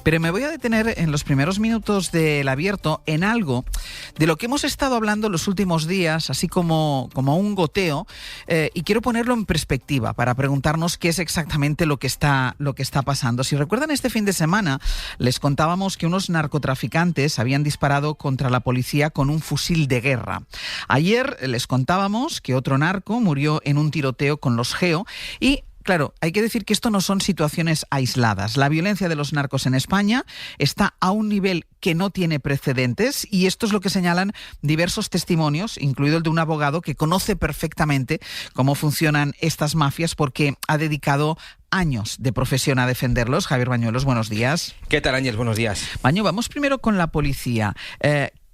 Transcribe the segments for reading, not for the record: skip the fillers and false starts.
Pero me voy a detener en los primeros minutos del abierto en algo de lo que hemos estado hablando los últimos días, así como un goteo, y quiero ponerlo en perspectiva para preguntarnos qué es exactamente lo que está pasando. Si recuerdan, este fin de semana les contábamos que unos narcotraficantes habían disparado contra la policía con un fusil de guerra. Ayer les contábamos que otro narco murió en un tiroteo con los GEO y claro, hay que decir que esto no son situaciones aisladas. La violencia de los narcos en España está a un nivel que no tiene precedentes y esto es lo que señalan diversos testimonios, incluido el de un abogado que conoce perfectamente cómo funcionan estas mafias porque ha dedicado años de profesión a defenderlos. Javier Bañuelos, buenos días. ¿Qué tal, Ángel? Buenos días. Baño, vamos primero con la policía.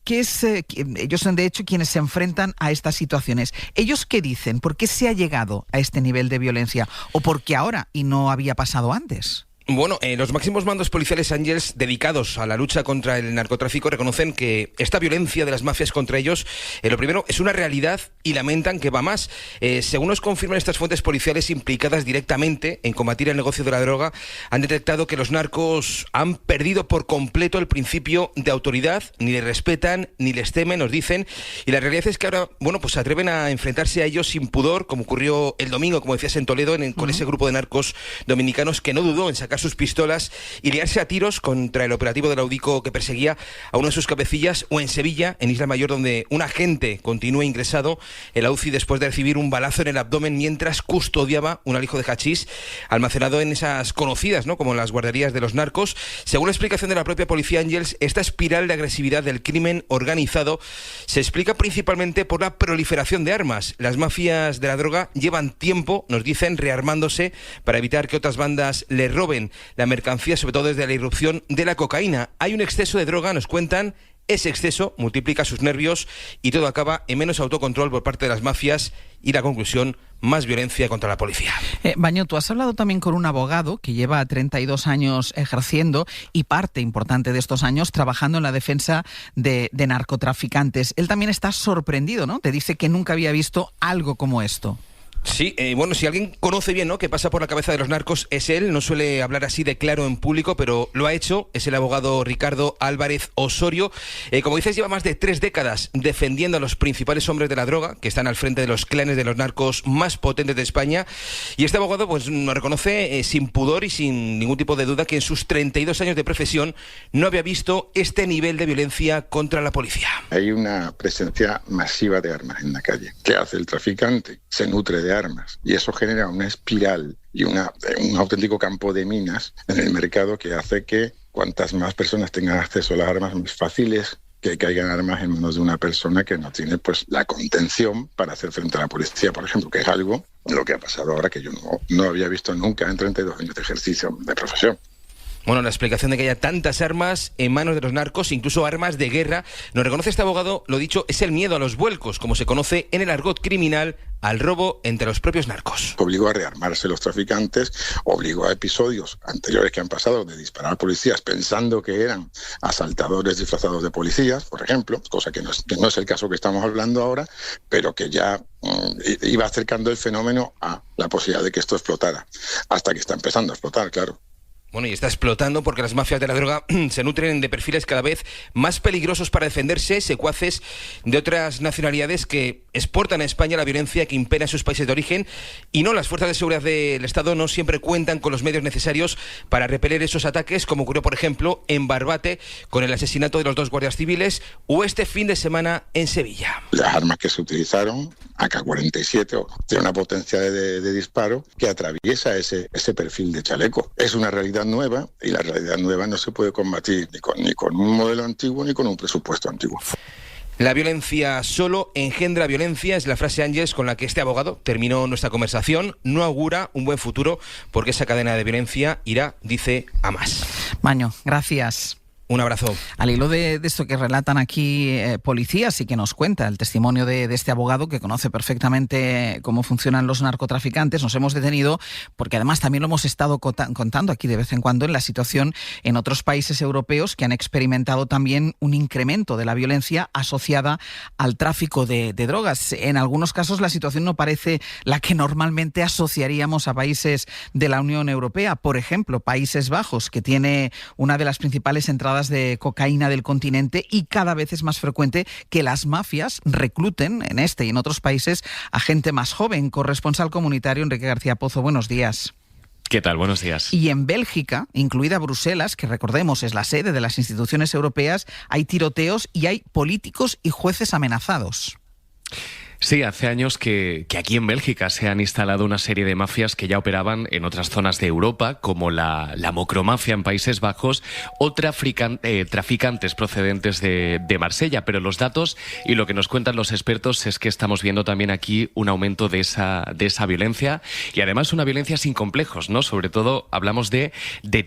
Ellos son de hecho quienes se enfrentan a estas situaciones. ¿Ellos qué dicen? ¿Por qué se ha llegado a este nivel de violencia? ¿O por qué ahora y no había pasado antes? Bueno, los máximos mandos policiales, Ángels, dedicados a la lucha contra el narcotráfico, reconocen que esta violencia de las mafias contra ellos, lo primero, es una realidad y lamentan que va más. Según nos confirman estas fuentes policiales implicadas directamente en combatir el negocio de la droga, han detectado que los narcos han perdido por completo el principio de autoridad, ni les respetan, ni les temen, nos dicen, y la realidad es que ahora, pues se atreven a enfrentarse a ellos sin pudor, como ocurrió el domingo, como decías, en Toledo, con ese grupo de narcos dominicanos que no dudó en sacar sus pistolas y liarse a tiros contra el operativo del Audico que perseguía a uno de sus cabecillas, o en Sevilla, en Isla Mayor, donde un agente continúa ingresado en la UCI después de recibir un balazo en el abdomen mientras custodiaba un alijo de hachís almacenado en esas conocidas, como las guarderías de los narcos. Según la explicación de la propia policía, Ángels, esta espiral de agresividad del crimen organizado se explica principalmente por la proliferación de armas. Las mafias de la droga llevan tiempo, nos dicen, rearmándose para evitar que otras bandas les roben la mercancía, sobre todo desde la irrupción de la cocaína. Hay un exceso de droga, nos cuentan. Ese exceso multiplica sus nervios y todo acaba en menos autocontrol por parte de las mafias y la conclusión, más violencia contra la policía. Baño, tú has hablado también con un abogado que lleva 32 años ejerciendo y parte importante de estos años trabajando en la defensa de narcotraficantes. Él también está sorprendido, ¿no? Te dice que nunca había visto algo como esto. Sí, si alguien conoce bien, qué pasa por la cabeza de los narcos, es él. No suele hablar así de claro en público, pero lo ha hecho. Es el abogado Ricardo Álvarez Osorio. Como dices, lleva más de 3 décadas defendiendo a los principales hombres de la droga, que están al frente de los clanes de los narcos más potentes de España. Y este abogado nos reconoce sin pudor y sin ningún tipo de duda que en sus 32 años de profesión no había visto este nivel de violencia contra la policía. Hay una presencia masiva de armas en la calle. ¿Qué hace el traficante? Se nutre de armas y eso genera una espiral y un auténtico campo de minas en el mercado que hace que cuantas más personas tengan acceso a las armas, más fáciles que caigan armas en manos de una persona que no tiene la contención para hacer frente a la policía, por ejemplo, que es algo lo que ha pasado ahora que yo no había visto nunca en 32 años de ejercicio de profesión. La explicación de que haya tantas armas en manos de los narcos, incluso armas de guerra, nos reconoce este abogado, lo dicho, es el miedo a los vuelcos, como se conoce en el argot criminal, al robo entre los propios narcos. Obligó a rearmarse los traficantes, obligó a episodios anteriores que han pasado de disparar a policías pensando que eran asaltadores disfrazados de policías, por ejemplo, cosa que no es el caso que estamos hablando ahora, pero que ya iba acercando el fenómeno a la posibilidad de que esto explotara, hasta que está empezando a explotar, claro. Y está explotando porque las mafias de la droga se nutren de perfiles cada vez más peligrosos para defenderse, secuaces de otras nacionalidades que exportan a España la violencia que impera en sus países de origen, y las fuerzas de seguridad del Estado no siempre cuentan con los medios necesarios para repeler esos ataques, como ocurrió, por ejemplo, en Barbate con el asesinato de los 2 guardias civiles, o este fin de semana en Sevilla. Las armas que se utilizaron, AK-47, tiene una potencia de disparo que atraviesa ese perfil de chaleco. Es una realidad nueva, y la realidad nueva no se puede combatir ni con un modelo antiguo ni con un presupuesto antiguo. La violencia solo engendra violencia, es la frase, Ángels, con la que este abogado terminó nuestra conversación. No augura un buen futuro porque esa cadena de violencia irá, dice, a más. Baño, gracias. Un abrazo. Al hilo de esto que relatan aquí policías y que nos cuenta el testimonio de este abogado que conoce perfectamente cómo funcionan los narcotraficantes, nos hemos detenido porque además también lo hemos estado contando aquí de vez en cuando en la situación en otros países europeos que han experimentado también un incremento de la violencia asociada al tráfico de drogas. En algunos casos la situación no parece la que normalmente asociaríamos a países de la Unión Europea. Por ejemplo, Países Bajos, que tiene una de las principales entradas de cocaína del continente, y cada vez es más frecuente que las mafias recluten en este y en otros países a gente más joven. Corresponsal comunitario Enrique García Pozo, buenos días. ¿Qué tal? Buenos días. Y en Bélgica, incluida Bruselas, que recordemos es la sede de las instituciones europeas, hay tiroteos y hay políticos y jueces amenazados. Sí, hace años que aquí en Bélgica se han instalado una serie de mafias que ya operaban en otras zonas de Europa, como la Mocromafia en Países Bajos o traficantes procedentes de Marsella. Pero los datos y lo que nos cuentan los expertos es que estamos viendo también aquí un aumento de esa violencia, y además una violencia sin complejos, ¿no? Sobre todo hablamos de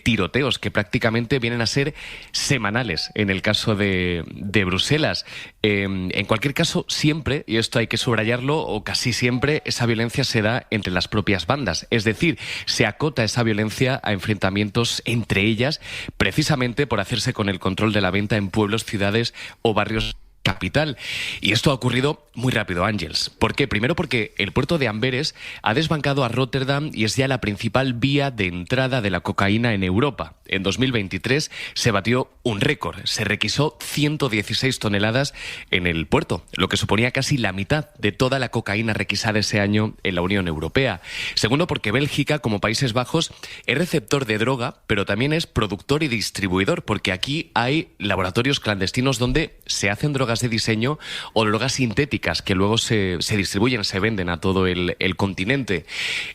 tiroteos que prácticamente vienen a ser semanales en el caso de Bruselas. En cualquier caso, siempre, y esto hay que subrayarlo, o casi siempre, esa violencia se da entre las propias bandas. Es decir, se acota esa violencia a enfrentamientos entre ellas, precisamente por hacerse con el control de la venta en pueblos, ciudades o barrios capital. Y esto ha ocurrido muy rápido, Ángels. ¿Por qué? Primero porque el puerto de Amberes ha desbancado a Rotterdam y es ya la principal vía de entrada de la cocaína en Europa. En 2023 se batió un récord. Se requisó 116 toneladas en el puerto, lo que suponía casi la mitad de toda la cocaína requisada ese año en la Unión Europea. Segundo, porque Bélgica, como Países Bajos, es receptor de droga, pero también es productor y distribuidor, porque aquí hay laboratorios clandestinos donde se hacen drogas de diseño o drogas sintéticas que luego se distribuyen, se venden a todo el continente.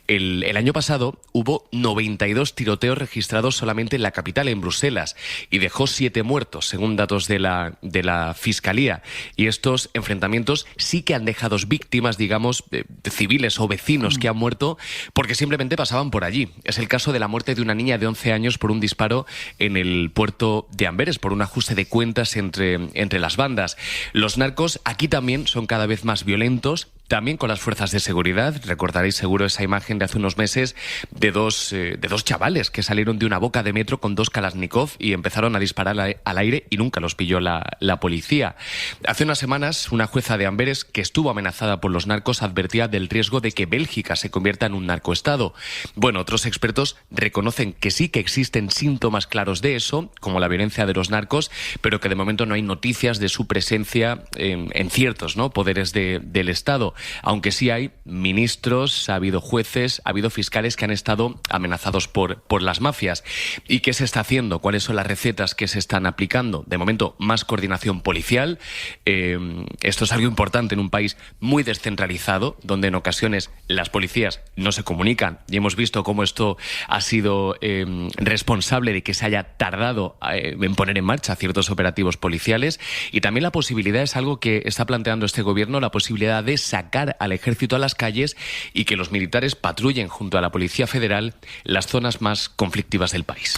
El año pasado hubo 92 tiroteos registrados solamente en la capital, en Bruselas, y dejó 7 muertos, según datos de la Fiscalía. Y estos enfrentamientos sí que han dejado víctimas, digamos, civiles o vecinos que han muerto porque simplemente pasaban por allí. Es el caso de la muerte de una niña de 11 años por un disparo en el puerto de Amberes, por un ajuste de cuentas entre las bandas. Los narcos aquí también son cada vez más violentos, también con las fuerzas de seguridad. Recordaréis seguro esa imagen de hace unos meses de dos chavales que salieron de una boca de metro con 2 Kalashnikov y empezaron a disparar al aire y nunca los pilló la policía. Hace unas semanas, una jueza de Amberes que estuvo amenazada por los narcos advertía del riesgo de que Bélgica se convierta en un narcoestado. Bueno, otros expertos reconocen que sí que existen síntomas claros de eso, como la violencia de los narcos, pero que de momento no hay noticias de su presencia en ciertos, ¿no?, poderes del Estado. Aunque sí hay ministros, ha habido jueces, ha habido fiscales que han estado amenazados por las mafias. ¿Y qué se está haciendo? ¿Cuáles son las recetas que se están aplicando? De momento, más coordinación policial. Esto es algo importante en un país muy descentralizado, donde en ocasiones las policías no se comunican. Y hemos visto cómo esto ha sido responsable de que se haya tardado en poner en marcha ciertos operativos policiales. Y también la posibilidad, es algo que está planteando este gobierno, la posibilidad de sacar al ejército a las calles y que los militares patrullen junto a la Policía Federal las zonas más conflictivas del país.